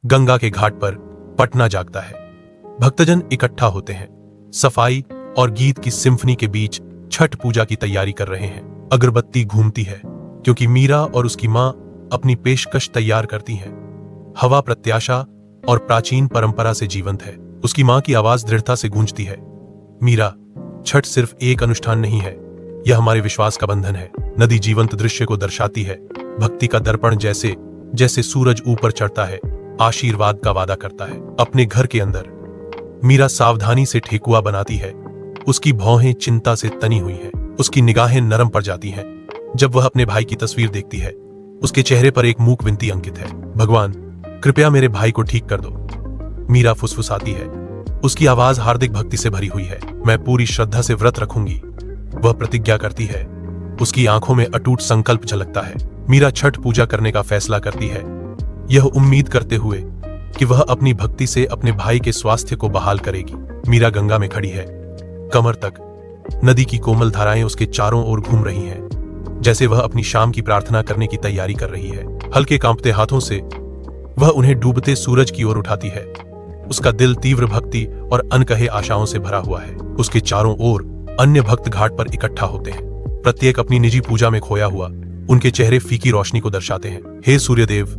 गंगा के घाट पर पटना जागता है। भक्तजन इकट्ठा होते हैं। सफाई और गीत की सिम्फनी के बीच छठ पूजा की तैयारी कर रहे हैं। अगरबत्ती घूमती है क्योंकि मीरा और उसकी मां अपनी पेशकश तैयार करती हैं। हवा प्रत्याशा और प्राचीन परंपरा से जीवंत है। उसकी मां की आवाज दृढ़ता से गूंजती है, मीरा, छठ सिर्फ एक अनुष्ठान नहीं है, यह हमारे विश्वास का बंधन है। नदी जीवंत दृश्य को दर्शाती है, भक्ति का दर्पण जैसे जैसे सूरज ऊपर चढ़ता है, आशीर्वाद का वादा करता है। अपने घर के अंदर मीरा सावधानी से ठेकुआ बनाती है। उसकी भौहें चिंता से तनी हुई हैं, उसकी निगाहें नरम पड़ जाती हैं जब वह अपने भाई की तस्वीर देखती है। उसके चेहरे पर एक मूक विनती अंकित है, भगवान कृपया मेरे भाई को ठीक कर दो। मीरा फुसफुसाती है, उसकी आवाज हार्दिक भक्ति से भरी हुई है। मैं पूरी श्रद्धा से व्रत रखूंगी, वह प्रतिज्ञा करती है। उसकी आंखों में अटूट संकल्प झलकता है। मीरा छठ पूजा करने का फैसला करती है, यह उम्मीद करते हुए कि वह अपनी भक्ति से अपने भाई के स्वास्थ्य को बहाल करेगी। मीरा गंगा में खड़ी है, कमर तक नदी की कोमल धाराएं उसके चारों ओर घूम रही हैं, जैसे वह अपनी शाम की प्रार्थना करने की तैयारी कर रही है। हल्के कांपते हाथों से वह उन्हें डूबते सूरज की ओर उठाती है। उसका दिल तीव्र भक्ति और अनकहे आशाओं से भरा हुआ है। उसके चारों ओर अन्य भक्त घाट पर इकट्ठा होते हैं, प्रत्येक अपनी निजी पूजा में खोया हुआ। उनके चेहरे फीकी रोशनी को दर्शाते हैं। हे सूर्यदेव,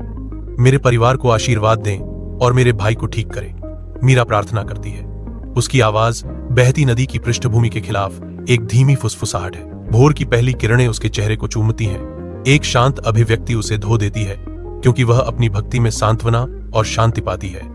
मेरे परिवार को आशीर्वाद दें और मेरे भाई को ठीक करें, मीरा प्रार्थना करती है। उसकी आवाज बहती नदी की पृष्ठभूमि के खिलाफ एक धीमी फुसफुसाहट है। भोर की पहली किरणें उसके चेहरे को चूमती हैं। एक शांत अभिव्यक्ति उसे धो देती है, क्योंकि वह अपनी भक्ति में सांत्वना और शांति पाती है।